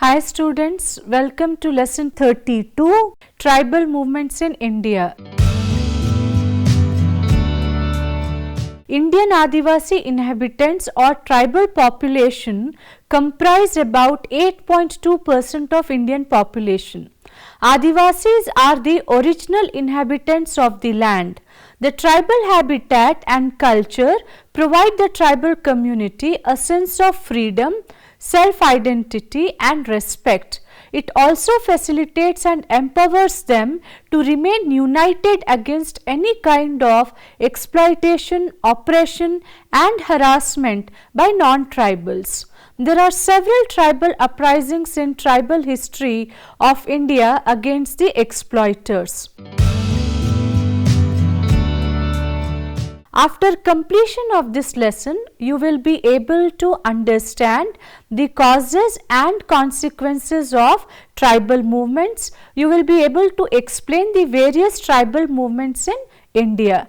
Hi students, welcome to lesson 32, Tribal Movements in India. Indian Adivasi inhabitants or tribal population comprise about 8.2% of Indian population. Adivasis are the original inhabitants of the land. The tribal habitat and culture provide the tribal community a sense of freedom, self-identity and respect. It also facilitates and empowers them to remain united against any kind of exploitation, oppression and harassment by non-tribals. There are several tribal uprisings in tribal history of India against the exploiters. After completion of this lesson, you will be able to understand the causes and consequences of tribal movements. You will be able to explain the various tribal movements in India.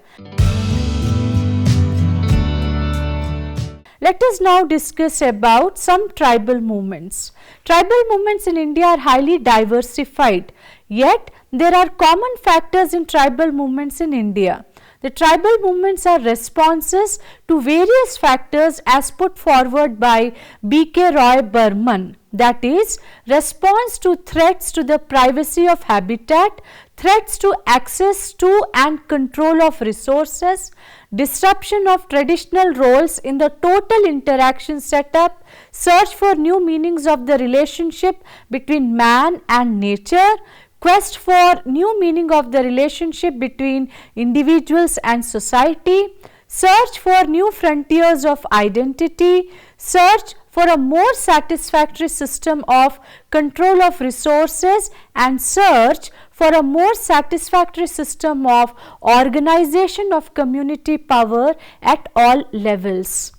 Let us now discuss about some tribal movements. Tribal movements in India are highly diversified, yet there are common factors in tribal movements in India. The tribal movements are responses to various factors as put forward by B.K. Roy Burman, that is, response to threats to the privacy of habitat, threats to access to and control of resources, disruption of traditional roles in the total interaction setup, search for new meanings of the relationship between man and nature, quest for new meaning of the relationship between individuals and society, search for new frontiers of identity, search for a more satisfactory system of control of resources and search for a more satisfactory system of organization of community power at all levels.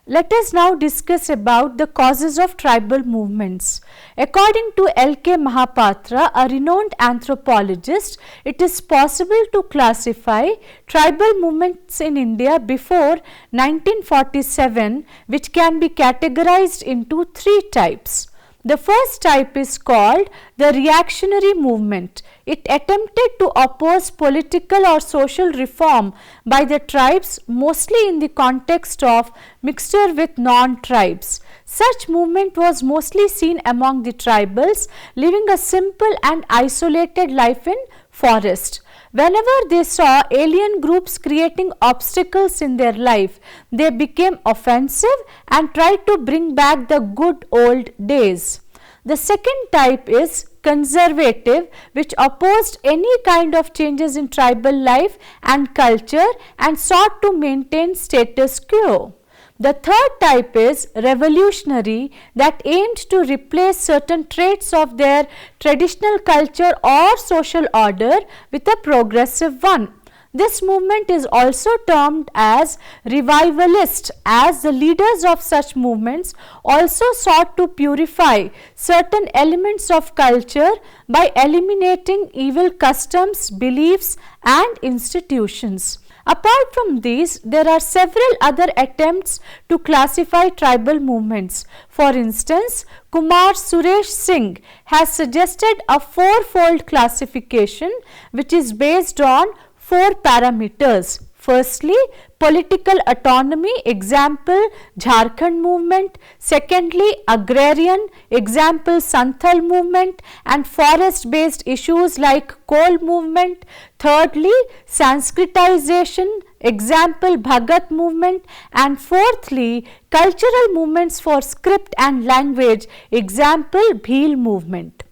Let us now discuss about the causes of tribal movements. According to 𝗂𝗽𝗻𝗁, a renowned anthropologist, it is possible to classify tribal movements in India before 1947, which can be categorized into three types. The first type is called the reactionary movement. It attempted to oppose political or social reform by the tribes, mostly in the context of mixture with non-tribes. Such movement was mostly seen among the tribals living a simple and isolated life in forest. Whenever they saw alien groups creating obstacles in their life, they became offensive and tried to bring back the good old days. The second type is conservative, which opposed any kind of changes in tribal life and culture and sought to maintain status quo. The third type is revolutionary, that aimed to replace certain traits of their traditional culture or social order with a progressive one. This movement is also termed as revivalist, as the leaders of such movements also sought to purify certain elements of culture by eliminating evil customs, beliefs and institutions. Apart from these, there are several other attempts to classify tribal movements. For instance, Kumar Suresh Singh has suggested a four-fold classification which is based on four parameters. Firstly, political autonomy, example Jharkhand movement. Secondly, agrarian, example Santhal movement and forest based issues like coal movement. Thirdly, Sanskritization, example Bhagat movement, and fourthly, cultural movements for script and language, example Bhil movement.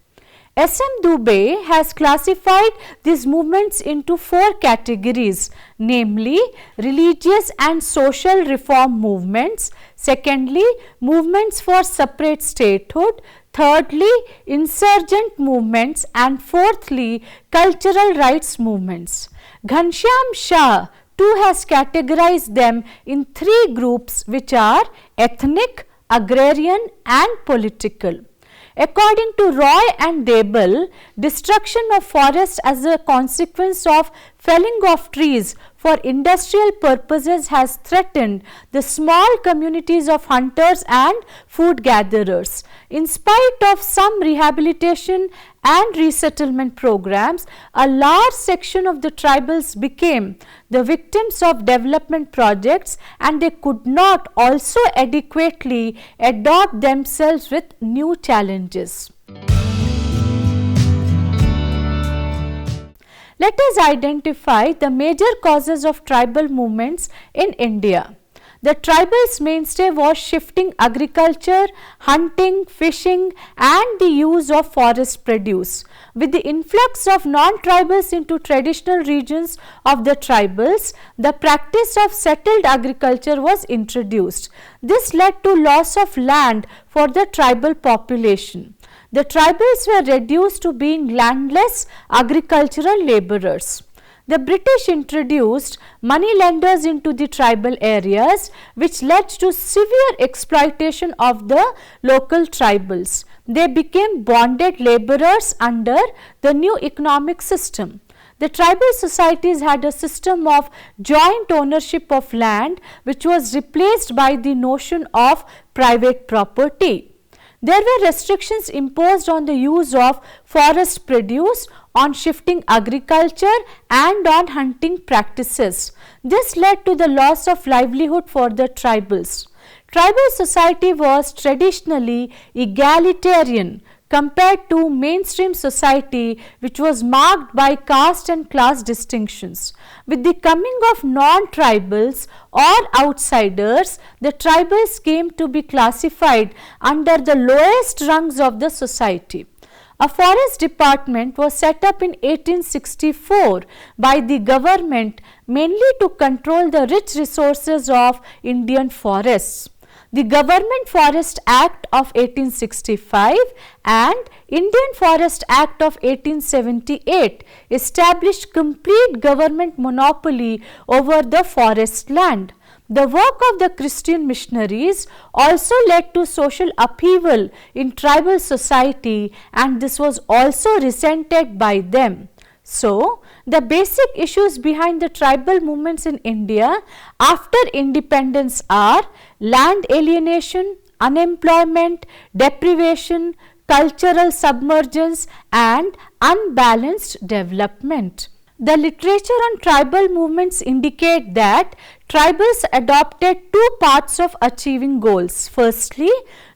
S.M. Dubey has classified these movements into four categories, namely religious and social reform movements, secondly movements for separate statehood, thirdly insurgent movements and fourthly cultural rights movements. Ghanshyam Shah too has categorized them in three groups, which are ethnic, agrarian and political. According to Roy and Debel, destruction of forests as a consequence of felling of trees for industrial purposes has threatened the small communities of hunters and food gatherers. In spite of some rehabilitation and resettlement programs, a large section of the tribals became the victims of development projects, and they could not also adequately adapt themselves with new challenges. Let us identify the major causes of tribal movements in India. The tribals' mainstay was shifting agriculture, hunting, fishing and the use of forest produce. With the influx of non-tribals into traditional regions of the tribals, the practice of settled agriculture was introduced. This led to loss of land for the tribal population. The tribals were reduced to being landless agricultural labourers. The British introduced money lenders into the tribal areas, which led to severe exploitation of the local tribals. They became bonded labourers under the new economic system. The tribal societies had a system of joint ownership of land, which was replaced by the notion of private property. There were restrictions imposed on the use of forest produce, on shifting agriculture and on hunting practices. This led to the loss of livelihood for the tribals. Tribal society was traditionally egalitarian compared to mainstream society, which was marked by caste and class distinctions. With the coming of non-tribals or outsiders, the tribals came to be classified under the lowest rungs of the society. A forest department was set up in 1864 by the government mainly to control the rich resources of Indian forests. The Government Forest Act of 1865 and Indian Forest Act of 1878 established complete government monopoly over the forest land. The work of the Christian missionaries also led to social upheaval in tribal society, and this was also resented by them. So, the basic issues behind the tribal movements in India after independence are land alienation, unemployment, deprivation, cultural submergence and unbalanced development. The literature on tribal movements indicate that tribals adopted two paths of achieving goals. Firstly,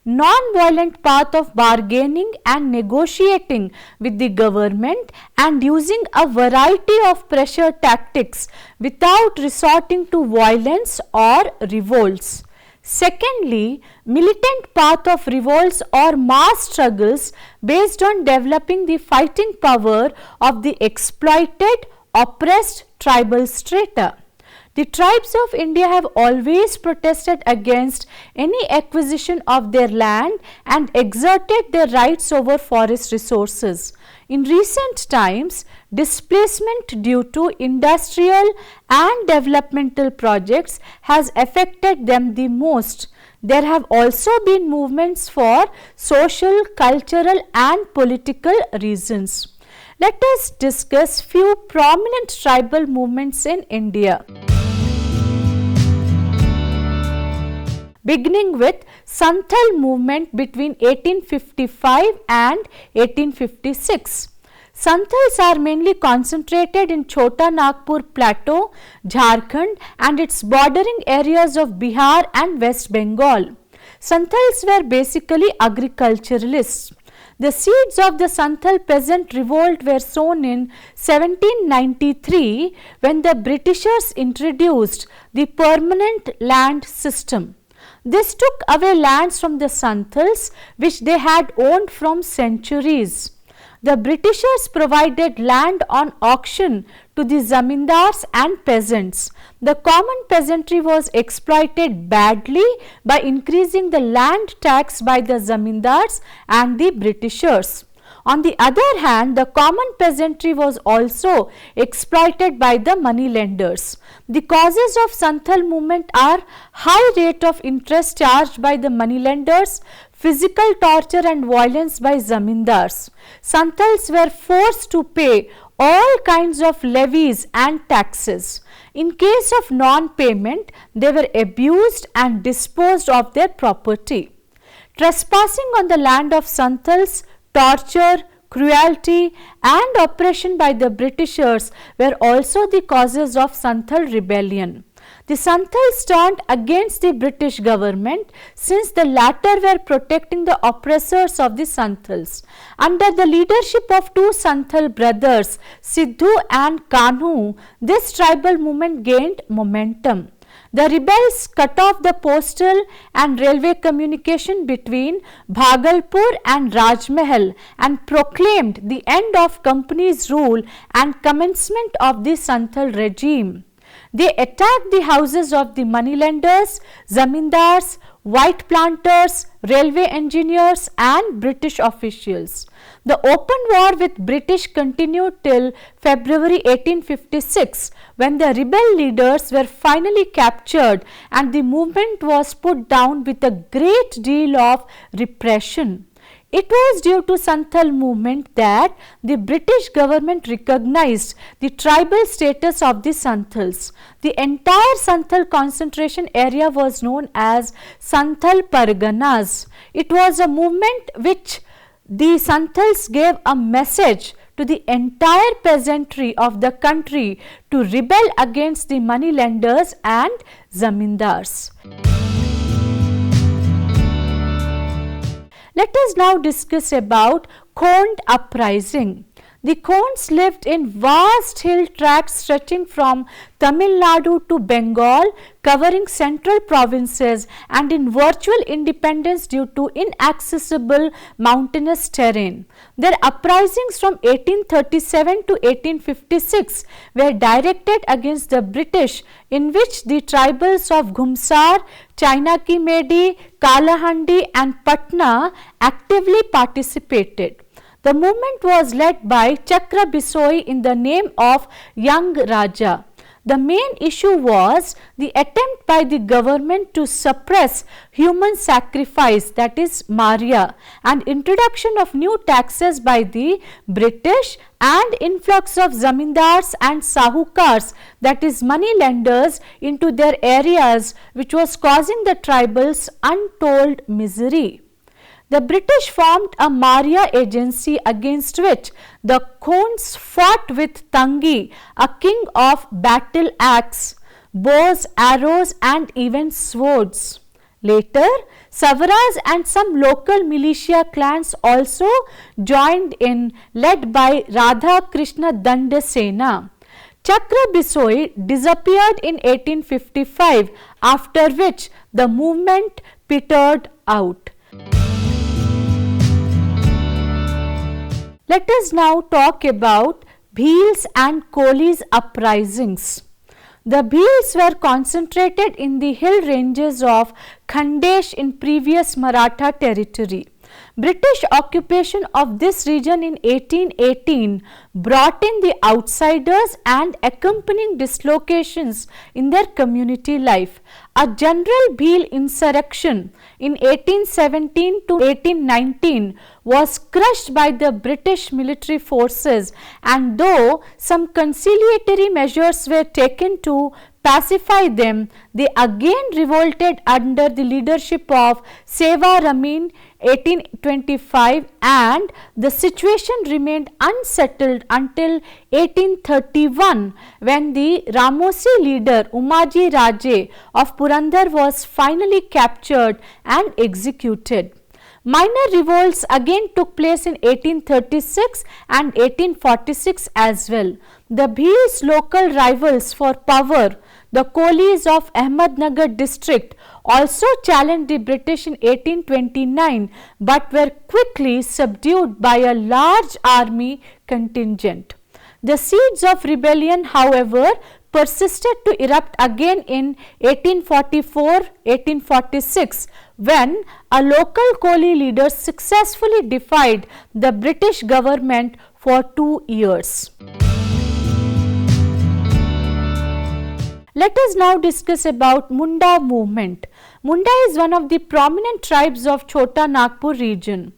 non-violent path of bargaining and negotiating with the government and using a variety of pressure tactics without resorting to violence or revolts. Secondly, militant path of revolts or mass struggles based on developing the fighting power of the exploited, oppressed tribal strata. The tribes of India have always protested against any acquisition of their land and exerted their rights over forest resources. In recent times, displacement due to industrial and developmental projects has affected them the most. There have also been movements for social, cultural and political reasons. Let us discuss few prominent tribal movements in India. Beginning with Santhal movement between 1855 and 1856. Santhals are mainly concentrated in Chota Nagpur Plateau, Jharkhand and its bordering areas of Bihar and West Bengal. Santhals were basically agriculturalists. The seeds of the Santhal peasant revolt were sown in 1793 when the Britishers introduced the permanent land system. This took away lands from the Santhals which they had owned from centuries. The Britishers provided land on auction to the zamindars and peasants. The common peasantry was exploited badly by increasing the land tax by the zamindars and the Britishers. On the other hand, the common peasantry was also exploited by the money lenders. The causes of Santhal movement are high rate of interest charged by the money lenders, physical torture and violence by zamindars. Santhals were forced to pay all kinds of levies and taxes. In case of non-payment, they were abused and disposed of their property. Trespassing on the land of Santals, torture, cruelty and oppression by the Britishers were also the causes of Santhal rebellion. The Santals turned against the British government since the latter were protecting the oppressors of the Santals. Under the leadership of two Santhal brothers, Sidhu and Kanhu, this tribal movement gained momentum. The rebels cut off the postal and railway communication between Bhagalpur and Rajmahal and proclaimed the end of company's rule and commencement of the Santhal regime. They attacked the houses of the moneylenders, zamindars, white planters, railway engineers and British officials. The open war with British continued till February 1856, when the rebel leaders were finally captured and the movement was put down with a great deal of repression. It was due to Santhal movement that the British government recognized the tribal status of the Santhals. The entire Santhal concentration area was known as Santhal Parganas. It was a movement which the Santhals gave a message to the entire peasantry of the country to rebel against the moneylenders and zamindars. Let us now discuss about Khond uprising. The Khonds lived in vast hill tracts stretching from Tamil Nadu to Bengal, covering central provinces and in virtual independence due to inaccessible mountainous terrain. Their uprisings from 1837 to 1856 were directed against the British, in which the tribals of Ghumsar, 𝗖𝗎𝗻𝗻𝗃, Kalahandi and Patna actively participated. The movement was led by 𝗧𝗧 𝗧𝗧 in the name of young Raja. The main issue was the attempt by the government to suppress human sacrifice, that is Maria, and introduction of new taxes by the British and influx of zamindars and sahukars, that is money lenders, into their areas, which was causing the tribals untold misery. The British formed a Maria agency against which the Khonds fought with Tangi, a king of battle axe, bows, arrows and even swords. Later, Savaras and some local militia clans also joined in, led by Radha Krishna Danda Sena. 𝗧𝗧 𝗧𝗧 disappeared in 1855, after which the movement petered out. Let us now talk about Bhils and Kolis uprisings. The Bhils were concentrated in the hill ranges of Khandesh in previous Maratha territory. British occupation of this region in 1818 brought in the outsiders and accompanying dislocations in their community life. A general Bhil insurrection in 1817 to 1819 was crushed by the British military forces, and though some conciliatory measures were taken to pacify them, they again revolted under the leadership of Seva Ramin 1825, and the situation remained unsettled until 1831, when the Ramosi leader Umaji Raje of Purandar was finally captured and executed. Minor revolts again took place in 1836 and 1846 as well. The Bhils' local rivals for power, the Kolis of Ahmednagar district, also challenged the British in 1829, but were quickly subdued by a large army contingent. The seeds of rebellion, however, persisted to erupt again in 1844-1846, when a local Koli leader successfully defied the British government for 2 years. Let us now discuss about Munda movement. Munda is one of the prominent tribes of Chota Nagpur region.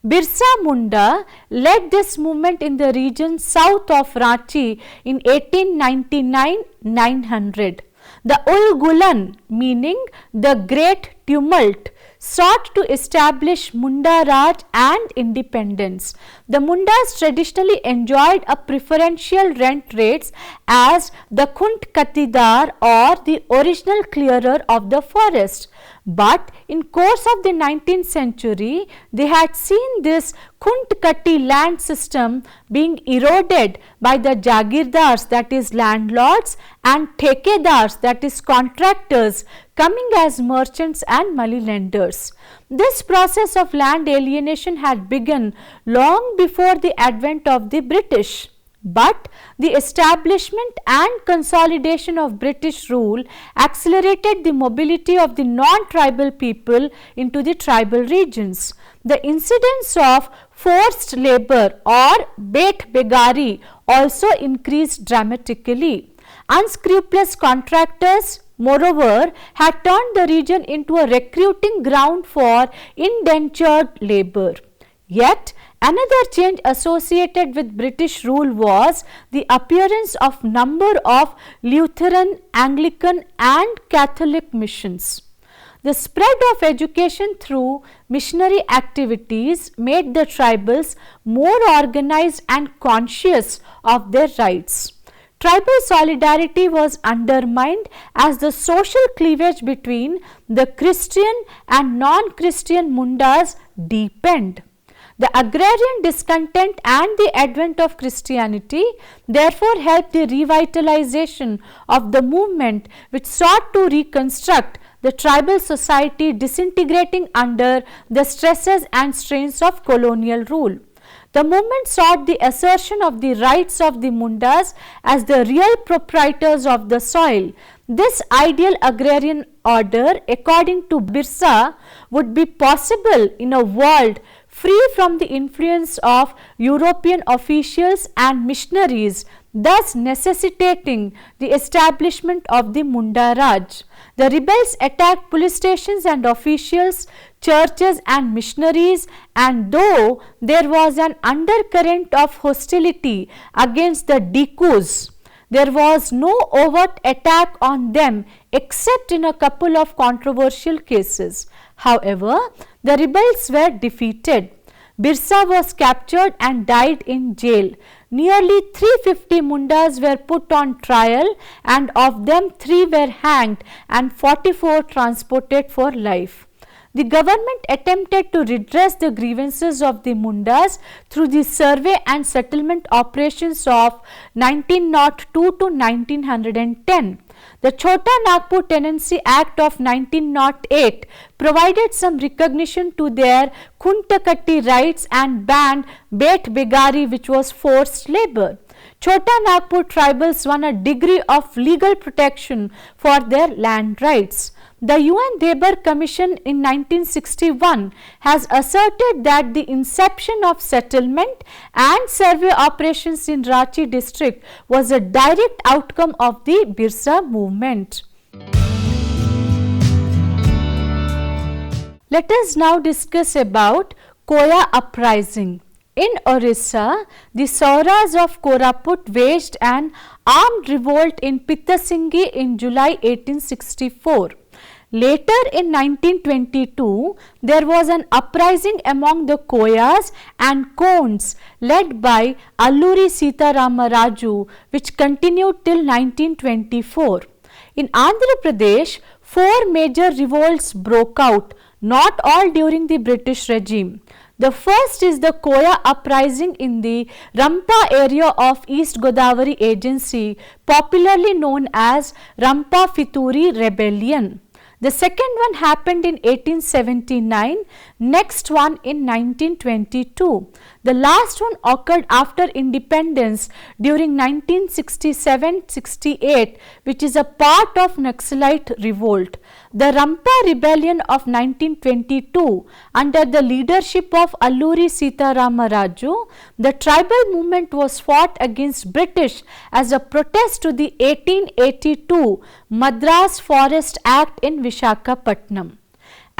Birsa Munda led this movement in the region south of Ranchi in 1899-900. The Ulgulan, meaning the Great Tumult, sought to establish Munda Raj and independence. The Mundas traditionally enjoyed a preferential rent rates as the 𝗬𝗏𝗃𝗍 or the original clearer of the forest. But in course of the 19th century, they had seen this 𝗬𝗏𝗃𝗍 land system being eroded by the Jagirdars, that is landlords, and 𝗘𝗍𝗍dars, that is contractors, coming as merchants and money lenders. This process of land alienation had begun long before the advent of the British. But the establishment and consolidation of British rule accelerated the mobility of the non-tribal people into the tribal regions. The incidence of forced labor or 𝗵𝗵𝗍𝗺 also increased dramatically. Unscrupulous contractors, moreover, had turned the region into a recruiting ground for indentured labor. Yet, another change associated with British rule was the appearance of number of Lutheran, Anglican and Catholic missions. The spread of education through missionary activities made the tribals more organized and conscious of their rights. Tribal solidarity was undermined as the social cleavage between the Christian and non-Christian Mundas deepened. The agrarian discontent and the advent of Christianity therefore helped the revitalization of the movement which sought to reconstruct the tribal society disintegrating under the stresses and strains of colonial rule. The movement sought the assertion of the rights of the Mundas as the real proprietors of the soil. This ideal agrarian order, according to Birsa, would be possible in a world free from the influence of European officials and missionaries, thus necessitating the establishment of the Munda Raj. The rebels attacked police stations and officials, churches and missionaries, and though there was an undercurrent of hostility against the Dikus, there was no overt attack on them except in a couple of controversial cases. However, the rebels were defeated. Birsa was captured and died in jail. Nearly 350 Mundas were put on trial, and of them 3 were hanged and 44 transported for life. The government attempted to redress the grievances of the Mundas through the survey and settlement operations of 1902 to 1910. The Chota Nagpur Tenancy Act of 1908 provided some recognition to their 𝗬𝗏𝗃𝗍𝗃 rights and banned 𝗵𝗵𝗍𝗍, which was forced labor. Chota Nagpur tribals won a degree of legal protection for their land rights. The UN Weber Commission in 1961 has asserted that the inception of settlement and survey operations in Ranchi district was a direct outcome of the Birsa movement. Let us now discuss about Koya uprising. In Orissa, the Sauras of Koraput waged an armed revolt in Pittasinghi in July 1864. Later in 1922, there was an uprising among the Koyas and Konds led by Alluri 𝗧𝗦𝗔𝗧, which continued till 1924. In Andhra Pradesh, 4 major revolts broke out, not all during the British regime. The first is the Koya uprising in the Rampa area of East Godavari Agency, popularly known as 𝗵𝗶 Rebellion. The second one happened in 1879, next one in 1922. The last one occurred after independence during 1967-68, which is a part of Naxalite revolt. The Rampa rebellion of 1922, under the leadership of Alluri 𝗧𝗦𝗔𝗧, the tribal movement was fought against British as a protest to the 1882 Madras Forest Act in Visakhapatnam.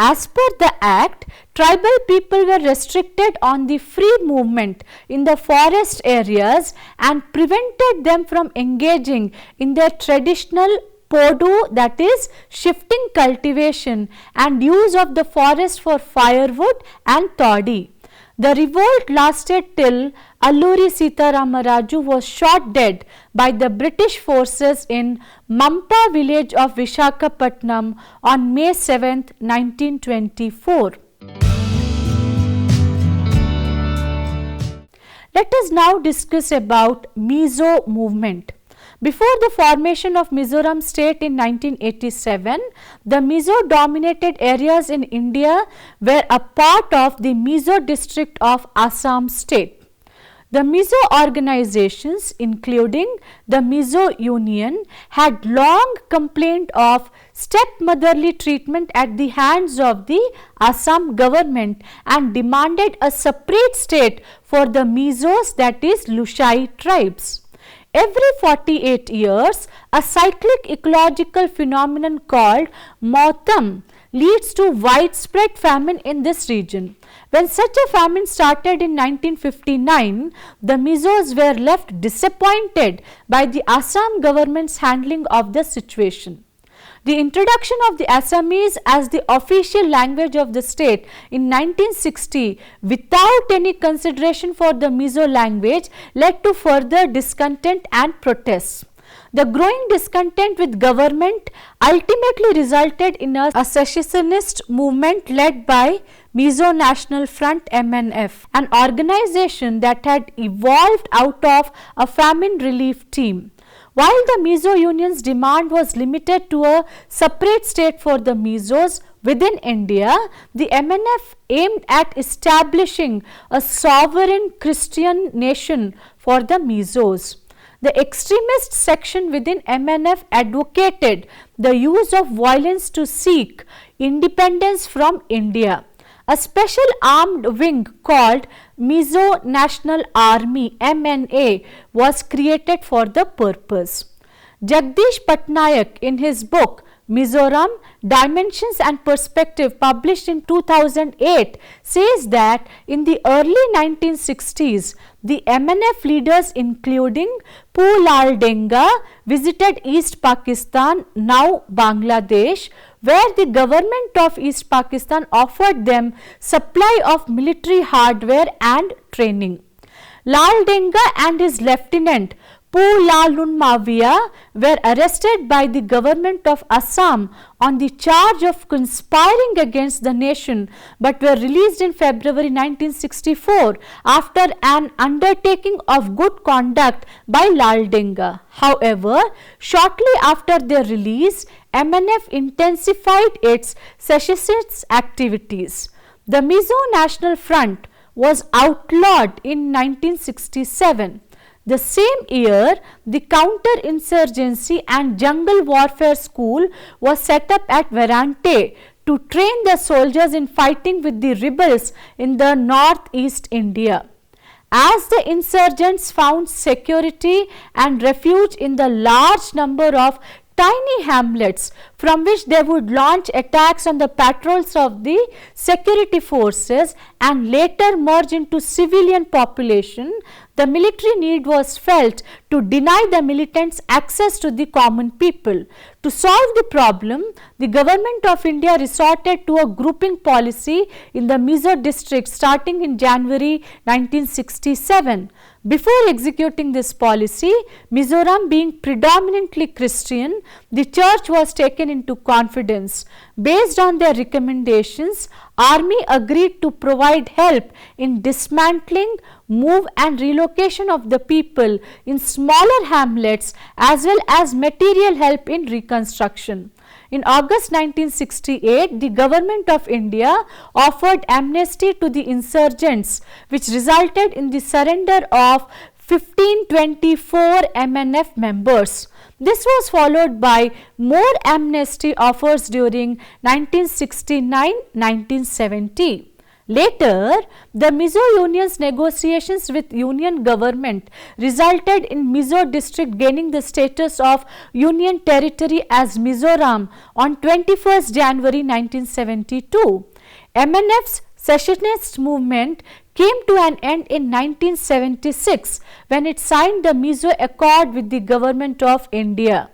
As per the Act, tribal people were restricted on the free movement in the forest areas and prevented them from engaging in their traditional Podu, that is shifting cultivation and use of the forest for firewood and toddy. The revolt lasted till 𝗧𝗦𝗧𝗧 was shot dead by the British forces in Mampa village of Visakhapatnam on May 7, 1924. Let us now discuss about Mizo movement. Before the formation of Mizoram state in 1987, the Mizo dominated areas in India were a part of the Mizo district of Assam state. The Mizo organizations, including the Mizo Union, had long complained of stepmotherly treatment at the hands of the Assam government and demanded a separate state for the Mizos, that is Lusai tribes. Every 48 years, a cyclic ecological phenomenon called Mautam leads to widespread famine in this region. When such a famine started in 1959, the Mizos were left disappointed by the Assam government's handling of the situation. The introduction of the Assamese as the official language of the state in 1960 without any consideration for the Mizo language led to further discontent and protests. The growing discontent with government ultimately resulted in a secessionist movement led by Mizo National Front MNF, an organization that had evolved out of a famine relief team. While the Mizo Union's demand was limited to a separate state for the Mizos within India, the MNF aimed at establishing a sovereign Christian nation for the Mizos. The extremist section within MNF advocated the use of violence to seek independence from India. A special armed wing called Mizo National Army MNA was created for the purpose. Jagdish Patnaik, in his book Mizoram Dimensions and Perspective, published in 2008, says that in the early 1960s, the MNF leaders including 𝗓𝗨 visited East Pakistan, now Bangladesh, where the government of East Pakistan offered them supply of military hardware and training. 𝗓𝗨 and his lieutenant 𝗓𝗨 were arrested by the government of Assam on the charge of conspiring against the nation, but were released in February 1964 after an undertaking of good conduct by 𝗓𝗨. However, shortly after their release, MNF intensified its secessionist activities. The Mizo National Front was outlawed in 1967. The same year, the counter-insurgency and jungle warfare school was set up at Verante to train the soldiers in fighting with the rebels in the northeast India. As the insurgents found security and refuge in the large number of tiny hamlets from which they would launch attacks on the patrols of the security forces and later merge into civilian population, the military need was felt to deny the militants access to the common people. To solve the problem, the government of India resorted to a grouping policy in the Mizo district starting in January 1967. Before executing this policy, Mizoram being predominantly Christian, the church was taken into confidence. Based on their recommendations, Army agreed to provide help in dismantling, move and relocation of the people in smaller hamlets as well as material help in reconstruction. In August 1968, the government of India offered amnesty to the insurgents, which resulted in the surrender of 1524 MNF members. This was followed by more amnesty offers during 1969-1970. Later, the Mizo Union's negotiations with Union government resulted in Mizo district gaining the status of Union territory as Mizoram on 21st January 1972. MNF's secessionist movement came to an end in 1976 when it signed the Mizo Accord with the Government of India.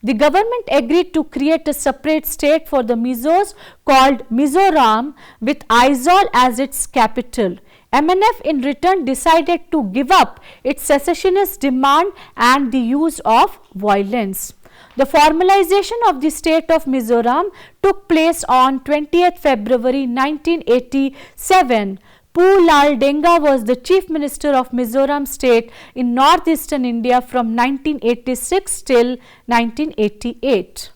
The government agreed to create a separate state for the Mizos called Mizoram with Aizawl as its capital. MNF in return decided to give up its secessionist demand and the use of violence. The formalization of the state of Mizoram took place on 20th February 1987. 𝗚𝗨 was the Chief Minister of Mizoram state in northeastern India from 1986 till 1988.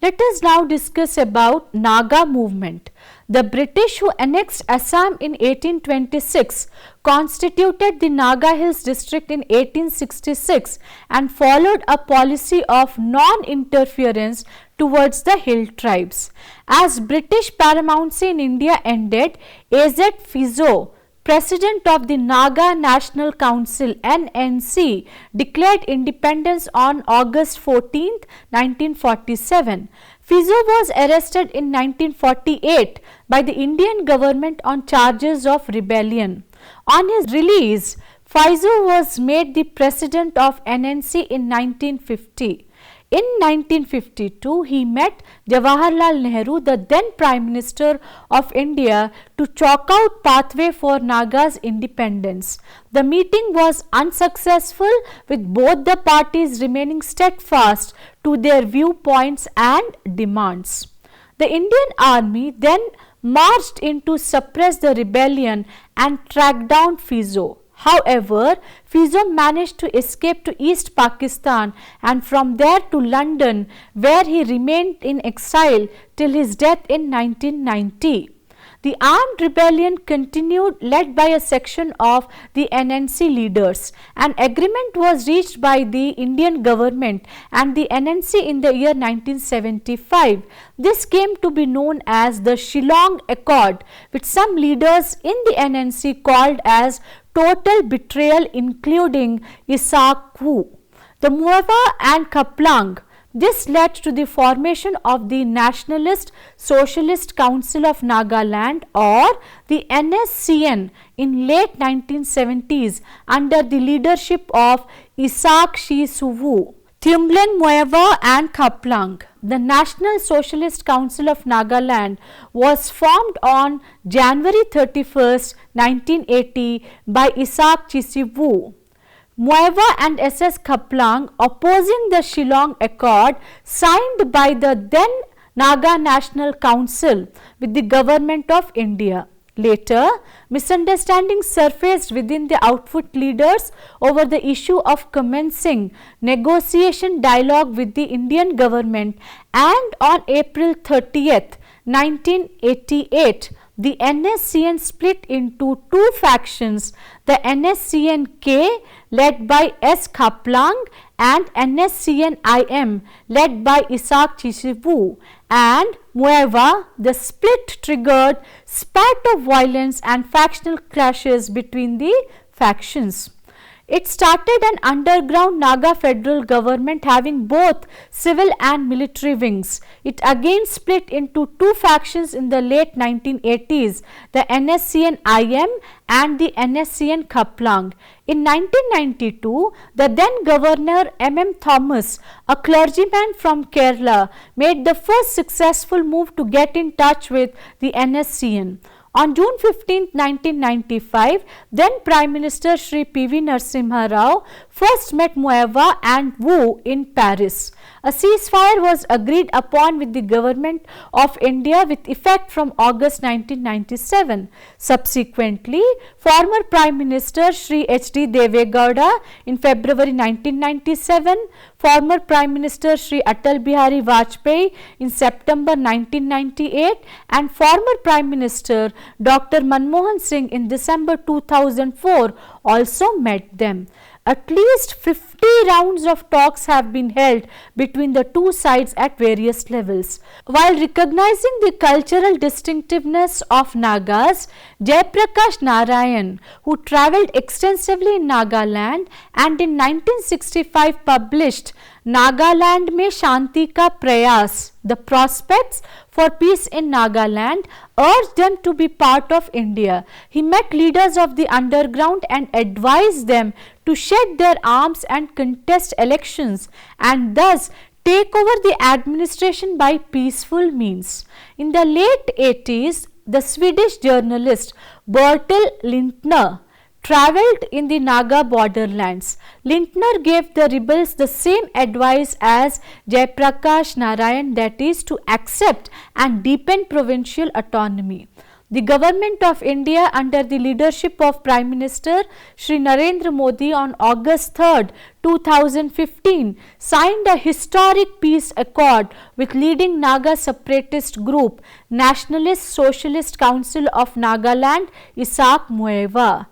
Let us now discuss about Naga movement. The British, who annexed Assam in 1826, constituted the Naga Hills district in 1866 and followed a policy of non-interference towards the hill tribes. As British paramountcy in India ended, 𝗧𝗦𝗔𝗧, President of the Naga National Council (NNC), declared independence on August 14, 1947. 𝗧𝗦𝗔𝗧 was arrested in 1948 by the Indian government on charges of rebellion. On his release, 𝗧𝗦𝗔𝗧 was made the president of NNC in 1950. In 1952, he met Jawaharlal Nehru, the then Prime Minister of India, to chalk out pathway for Naga's independence. The meeting was unsuccessful, with both the parties remaining steadfast to their viewpoints and demands. The Indian army then marched in to suppress the rebellion and track down 𝗧𝗦𝗔𝗧. However, 𝗧𝗧𝗧 managed to escape to East Pakistan and from there to London, where he remained in exile till his death in 1990. The armed rebellion continued, led by a section of the NNC leaders. An agreement was reached by the Indian government and the NNC in the year 1975. This came to be known as the Shillong Accord, which some leaders in the NNC called as total betrayal, including 𝗖𝗚𝗺𝗺, the 𝗧𝗦𝗇 and 𝗂𝗵𝗺. This led to the formation of the Nationalist Socialist Council of Nagaland, or the NSCN, in late 1970s under the leadership of 𝗖𝗚𝗃, 𝗬𝗏𝗏 𝗧𝗦𝗇 and 𝗂𝗵𝗺. The National Socialist Council of Nagaland was formed on January 31st, 1980 by 𝗖𝗚𝗃. 𝗧𝗦𝗇 and SS 𝗂𝗵𝗺, opposing the Shillong Accord signed by the then Naga National Council with the Government of India. Later, misunderstandings surfaced within the outfit leaders over the issue of commencing negotiation dialogue with the Indian government, and on April 30th, 1988, the NSCN split into two factions, the NSCN-K led by S. 𝗂𝗵𝗺 and NSCN-IM led by 𝗖𝗚𝗃, and 𝗧𝗦𝗇. The split triggered spat of violence and factional clashes between the factions. It started an underground Naga federal government having both civil and military wings. It again split into two factions in the late 1980s, the NSCN-IM and the NSCN 𝗂𝗵𝗺. In 1992, the then Governor M.M. Thomas, a clergyman from Kerala, made the first successful move to get in touch with the NSCN. On June 15, 1995, then Prime Minister Shri P.V. Narasimha Rao first met 𝗧𝗦𝗇 and 𝗬 in Paris. A ceasefire was agreed upon with the Government of India with effect from August 1997. Subsequently, former Prime Minister Shri H.D. Deve Gowda in February 1997, former Prime Minister Shri 𝗂𝗶𝗵𝗺 𝗵𝗵𝗆 in September 1998, and former Prime Minister Dr. Manmohan Singh in December 2004 also met them. At least 50 50 rounds of talks have been held between the two sides at various levels. While recognizing the cultural distinctiveness of Nagas, Jayaprakash Narayan, who travelled extensively in Nagaland and in 1965 published Nagaland में शांति का प्रयास, The Prospects for Peace in Nagaland, urged them to be part of India. He met leaders of the underground and advised them to shed their arms and contest elections and thus take over the administration by peaceful means. In the late 80s, the Swedish journalist Bertil Lintner travelled in the Naga borderlands. Lintner gave the rebels the same advice as Jayaprakash Narayan, that is to accept and deepen provincial autonomy. The government of India under the leadership of Prime Minister Shri Narendra Modi on August 3rd, 2015 signed a historic peace accord with leading Naga separatist group Nationalist Socialist Council of Nagaland, 𝗧𝗦𝗔𝗍.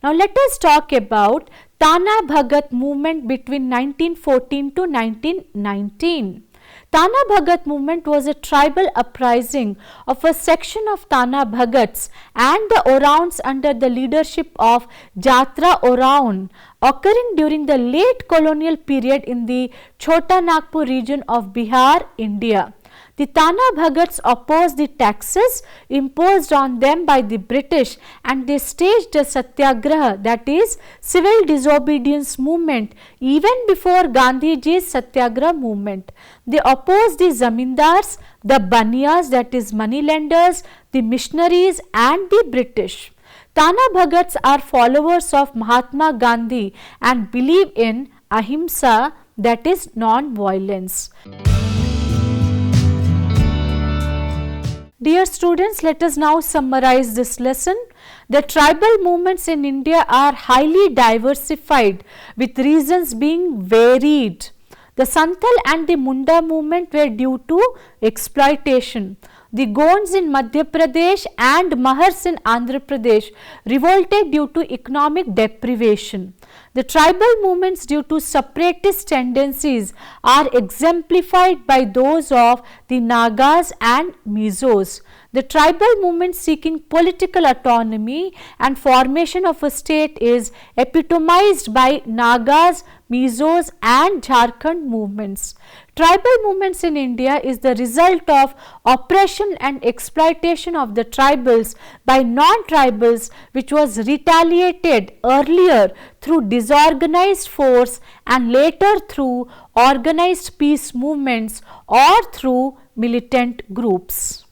Now let us talk about Tana Bhagat movement between 1914 to 1919. Tana Bhagat movement was a tribal uprising of a section of Tana Bhagats and the Oraons under the leadership of Jatra Oraon, occurring during the late colonial period in the Chota Nagpur region of Bihar, India. The Tana Bhagats opposed the taxes imposed on them by the British and they staged a satyagraha, that is civil disobedience movement, even before Gandhiji's satyagraha movement. They opposed the zamindars, the baniyas, that is moneylenders, the missionaries and the British. Tana Bhagats are followers of Mahatma Gandhi and believe in ahimsa, that is non-violence. Dear students, let us now summarize this lesson. The tribal movements in India are highly diversified with reasons being varied. The Santhal and the Munda movement were due to exploitation. The Gonds in Madhya Pradesh and Mahars in Andhra Pradesh revolted due to economic deprivation. The tribal movements due to separatist tendencies are exemplified by those of the Nagas and Mizos. The tribal movement seeking political autonomy and formation of a state is epitomized by Nagas, Mizos and Jharkhand movements. Tribal movements in India is the result of oppression and exploitation of the tribals by non-tribals, which was retaliated earlier through disorganized force and later through organized peace movements or through militant groups.